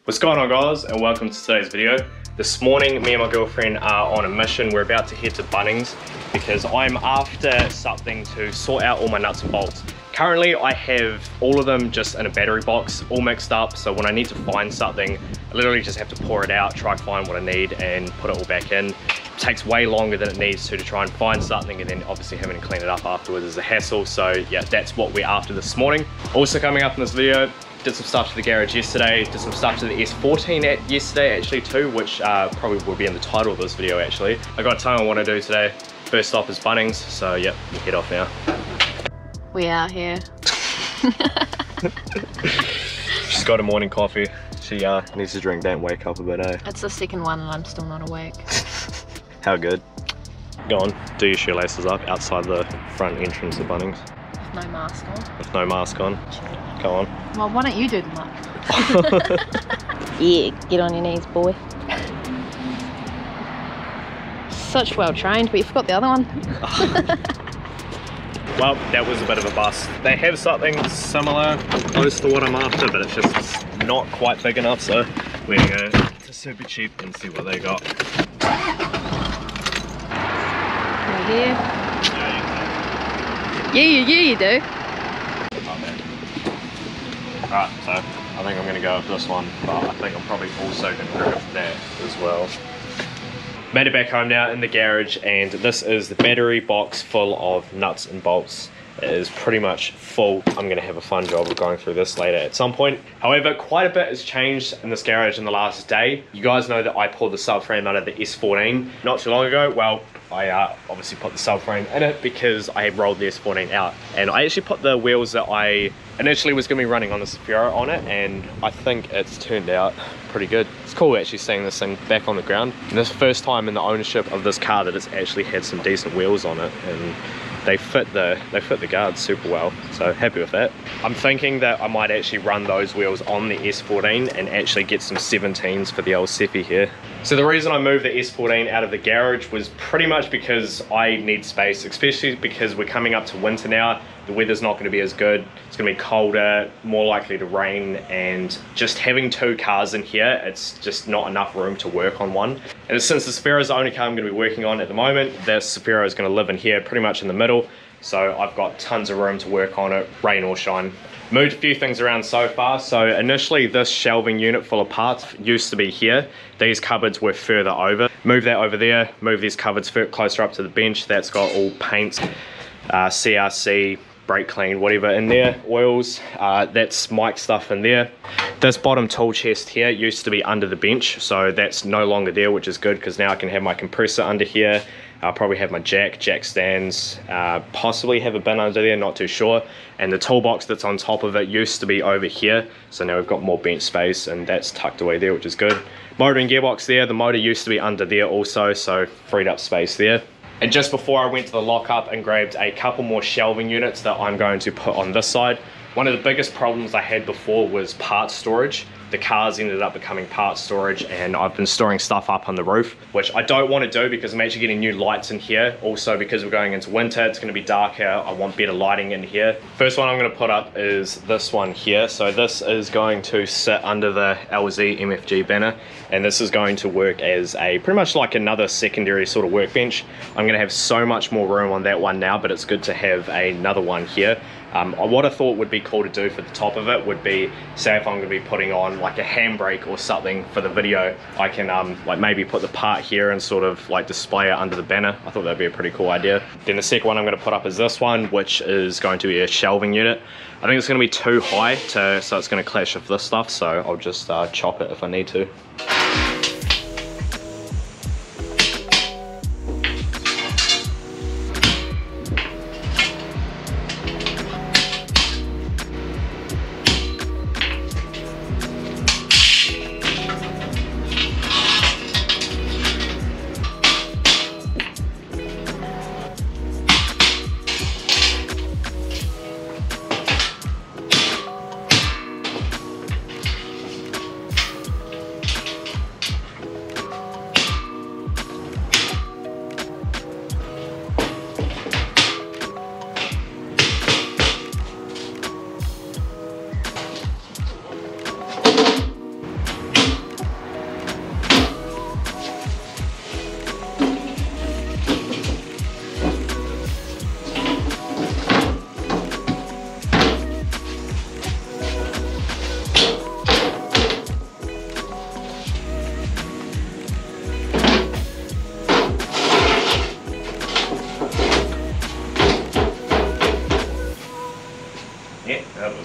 What's going on, guys, and welcome to today's video. This morning me and my girlfriend are on a mission. We're about to head to Bunnings because I'm after something to sort out all my nuts and bolts. Currently I have all of them just in a battery box, all mixed up, so when I need to find something I literally just have to pour it out, try to find what I need and put it all back in. It takes way longer than it needs to try and find something, and then obviously having to clean it up afterwards is a hassle. So yeah, that's what we're after this morning. Also coming up in this video, did some stuff to the garage yesterday, did some stuff to the S14 yesterday actually too, which probably will be in the title of this video actually. I got a ton I want to do today. First stop is Bunnings, so yeah, we'll head off now. We are here. She's got a morning coffee. She needs to drink that and wake up a bit, eh? It's the second one and I'm still not awake. How good? Go on, do your shoelaces up outside the front entrance of Bunnings. With no mask on. With no mask on. Go on. Well, why don't you do them up? Yeah, get on your knees, boy. Such well trained, but you forgot the other one. Well, that was a bit of a bust. They have something similar, close to what I'm after, but it's just not quite big enough, so we're gonna go to Super Cheap and see what they got. Right here. Yeah, you do. Alright, so I think I'm gonna go with this one, but I think I'm probably also gonna grab that as well. Made it back home now in the garage, and this is the battery box full of nuts and bolts. It is pretty much full. I'm going to have a fun job of going through this later at some point. However, quite a bit has changed in this garage in the last day. You guys know that I pulled the subframe out of the S14 not too long ago. Well, I obviously put the subframe in it because I had rolled the S14 out, and I actually put the wheels that I initially was going to be running on the Safira on it, and I think it's turned out pretty good. It's cool actually seeing this thing back on the ground, and this is the first time in the ownership of this car that it's actually had some decent wheels on it, and they fit the guards super well, so happy with that. I'm thinking that I might actually run those wheels on the S14 and actually get some 17s for the old Seppi here. So the reason I moved the S14 out of the garage was pretty much because I need space, especially because we're coming up to winter now. The weather's not going to be as good. It's going to be colder, more likely to rain, and just having two cars in here, it's just not enough room to work on one. And since the Safira is the only car I'm going to be working on at the moment, the Safira is going to live in here pretty much in the middle, so I've got tons of room to work on it, rain or shine. Moved a few things around so far. So initially this shelving unit full of parts used to be here. These cupboards were further over. Move that over there, move these cupboards closer up to the bench. That's got all paints, CRC, brake clean, whatever in there, oils, that's mic stuff in there. This bottom tool chest here used to be under the bench, so that's no longer there, which is good because now I can have my compressor under here. I'll probably have my Jackstands, possibly have a bin under there, not too sure. And the toolbox that's on top of it used to be over here, so now we've got more bench space, and that's tucked away there, which is good. Motor and gearbox there, the motor used to be under there also, so freed up space there. And just before I went to the lockup and grabbed a couple more shelving units that I'm going to put on this side. One of the biggest problems I had before was parts storage. The cars ended up becoming parts storage, and I've been storing stuff up on the roof, which I don't want to do because I'm actually getting new lights in here. Also because we're going into winter, it's going to be darker. I want better lighting in here. First one I'm going to put up is this one here. So this is going to sit under the LZ MFG banner, and this is going to work as a pretty much like another secondary sort of workbench. I'm going to have so much more room on that one now, but it's good to have another one here. What I thought would be cool to do for the top of it would be, say if I'm going to be putting on like a handbrake or something for the video, I can like maybe put the part here and sort of like display it under the banner. I thought that'd be a pretty cool idea. Then the second one I'm going to put up is this one, which is going to be a shelving unit. I think it's going to be too high, so it's going to clash with this stuff, so I'll just chop it if I need to.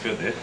good there.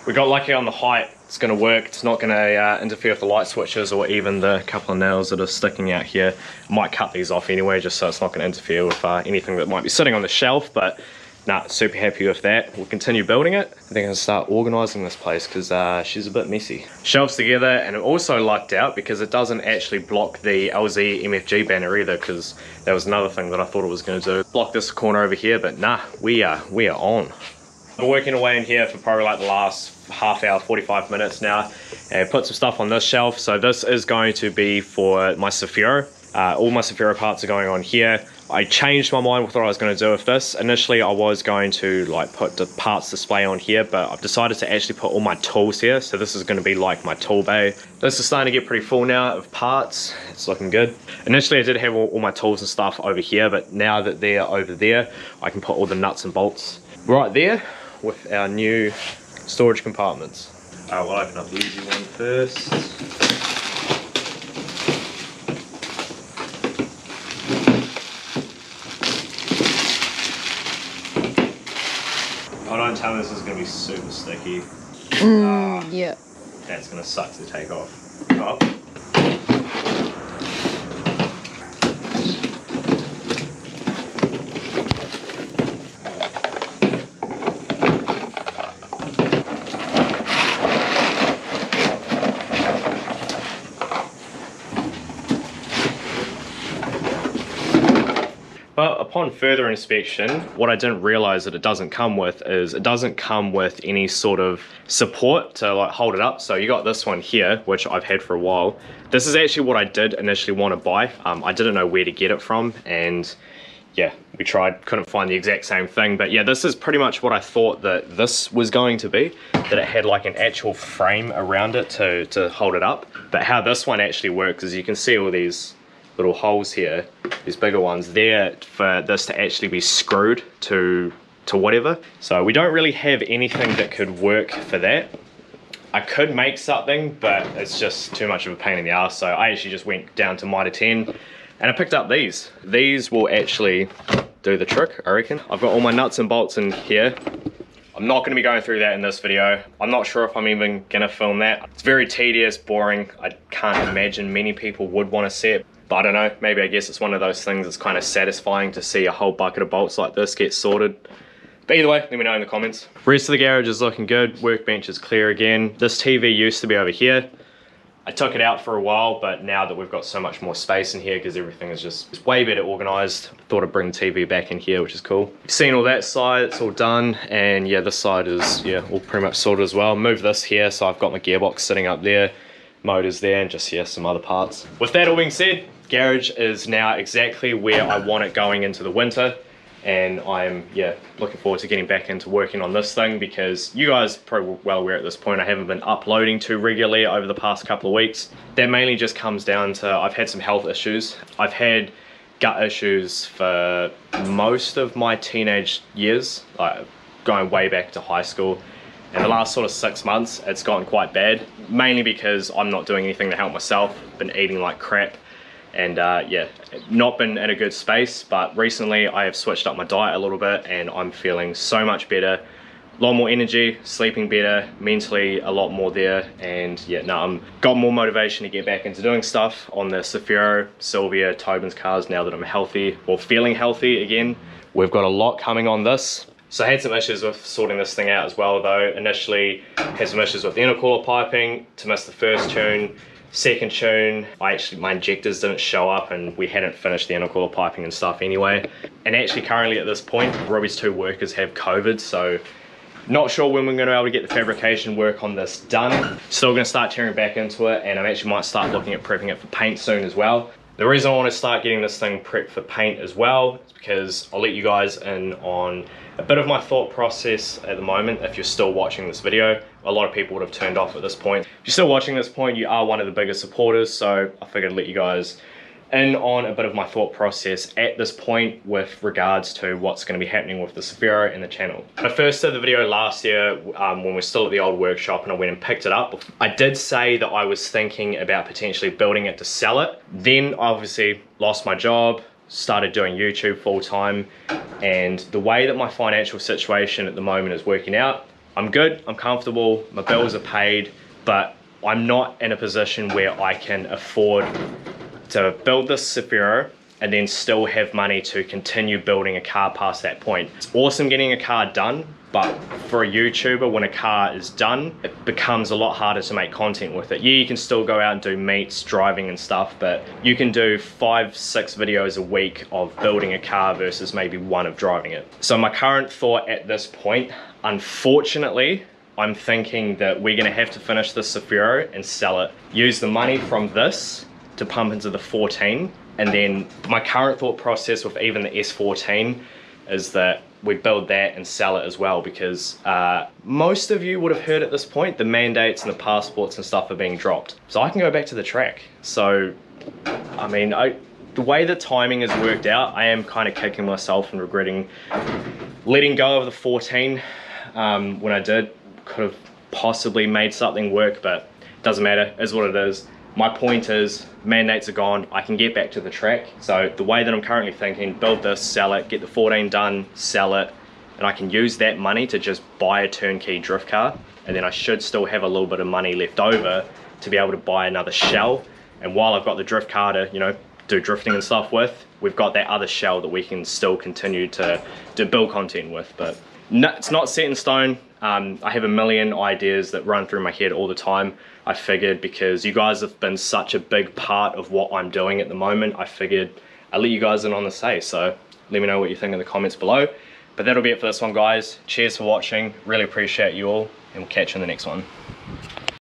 We got lucky on the height. It's going to work. It's not going to interfere with the light switches or even the couple of nails that are sticking out here. I might cut these off anyway, just so it's not going to interfere with anything that might be sitting on the shelf, but nah, super happy with that. We'll continue building it. I think I'm going to start organising this place because she's a bit messy. Shelves together, and it also lucked out because it doesn't actually block the LZ MFG banner either, because that was another thing that I thought it was going to do. Block this corner over here, but nah, we are on. I've been working away in here for probably like the last half hour, 45 minutes now, and put some stuff on this shelf. So this is going to be for my Saphiro. All my Saphiro parts are going on here. I changed my mind with what I was going to do with this. Initially I was going to like put the parts display on here, but I've decided to actually put all my tools here. So this is going to be like my tool bay. This is starting to get pretty full now of parts. It's looking good. Initially I did have all my tools and stuff over here, but now that they're over there, I can put all the nuts and bolts right there with our new storage compartments. We'll open up the easy one first. Oh, don't tell me this is going to be super sticky. Yeah. That's going to suck to take off. Oh. But upon further inspection, what I didn't realize that it doesn't come with is it doesn't come with any sort of support to like hold it up. So you got this one here, which I've had for a while. This is actually what I did initially want to buy. I didn't know where to get it from, and yeah, we tried, couldn't find the exact same thing. But yeah, this is pretty much what I thought that this was going to be, that it had like an actual frame around it to hold it up. But how this one actually works is you can see all these little holes here, these bigger ones there, for this to actually be screwed to whatever. So we don't really have anything that could work for that. I could make something, but it's just too much of a pain in the ass. So I actually just went down to Mitre 10 and I picked up these. These will actually do the trick, I reckon. I've got all my nuts and bolts in here. I'm not going to be going through that in this video. I'm not sure if I'm even going to film that. It's very tedious, boring. I can't imagine many people would want to see it. But I don't know, maybe I guess it's one of those things that's kind of satisfying to see a whole bucket of bolts like this get sorted. But either way, let me know in the comments. Rest of the garage is looking good. Workbench is clear again. This TV used to be over here. I took it out for a while, but now that we've got so much more space in here because everything is just way better organized, I thought I'd bring the TV back in here, which is cool. You've seen all that side, it's all done, and yeah, this side is all pretty much sorted as well. Move this here, so I've got my gearbox sitting up there, motors there, and just some other parts. With that all being said, garage is now exactly where I want it going into the winter, and I'm looking forward to getting back into working on this thing, because you guys are probably well aware at this point I haven't been uploading too regularly over the past couple of weeks. That mainly just comes down to I've had some health issues. I've had gut issues for most of my teenage years, like going way back to high school. And the last sort of 6 months it's gotten quite bad, mainly because I'm not doing anything to help myself. Been eating like crap, and not been in a good space. But recently I have switched up my diet a little bit and I'm feeling so much better, a lot more energy, sleeping better, mentally a lot more there, and I'm got more motivation to get back into doing stuff on the Saphiro, Sylvia, Tobin's cars now that I'm healthy, or feeling healthy again. We've got a lot coming on this. So I had some issues with sorting this thing out as well though. Initially had some issues with the intercooler piping to miss the first tune. Second tune, my injectors didn't show up and we hadn't finished the intercooler piping and stuff anyway. And actually currently at this point, Robbie's 2 workers have COVID, so not sure when we're going to be able to get the fabrication work on this done. Still going to start tearing back into it, and I actually might start looking at prepping it for paint soon as well. The reason I want to start getting this thing prepped for paint as well is because I'll let you guys in on a bit of my thought process at the moment. If you're still watching this video, a lot of people would have turned off at this point. If you're still watching this point, you are one of the biggest supporters, so I figured I'd let you guys in on a bit of my thought process at this point with regards to what's going to be happening with the Saphiro and the channel. I first did the video last year when we were still at the old workshop, and I went and picked it up. I did say that I was thinking about potentially building it to sell it. Then I obviously lost my job, started doing YouTube full time, and the way that my financial situation at the moment is working out, I'm good, I'm comfortable, my bills are paid, but I'm not in a position where I can afford to build this Safiro and then still have money to continue building a car past that point. It's awesome getting a car done, but for a YouTuber, when a car is done, it becomes a lot harder to make content with it. Yeah, you can still go out and do meets, driving and stuff, but you can do 5-6 videos a week of building a car versus maybe one of driving it. So my current thought at this point, unfortunately, I'm thinking that we're gonna have to finish this Safiro and sell it. Use the money from this to pump into the 14, and then my current thought process with even the S14 is that we build that and sell it as well, because most of you would have heard at this point the mandates and the passports and stuff are being dropped. So I can go back to the track. So, I mean, the way the timing has worked out, I am kind of kicking myself and regretting letting go of the 14 when I did. Could have possibly made something work, but it doesn't matter, is what it is. My point is, mandates are gone, I can get back to the track. So the way that I'm currently thinking, build this, sell it, get the 14 done, sell it, and I can use that money to just buy a turnkey drift car, and then I should still have a little bit of money left over to be able to buy another shell. And while I've got the drift car to, you know, do drifting and stuff with, we've got that other shell that we can still continue to build content with. But no, it's not set in stone. I have a million ideas that run through my head all the time. I figured, because you guys have been such a big part of what I'm doing at the moment, I figured I'll let you guys in on the say. So let me know what you think in the comments below. But that'll be it for this one, guys. Cheers for watching. Really appreciate you all, and we'll catch you in the next one.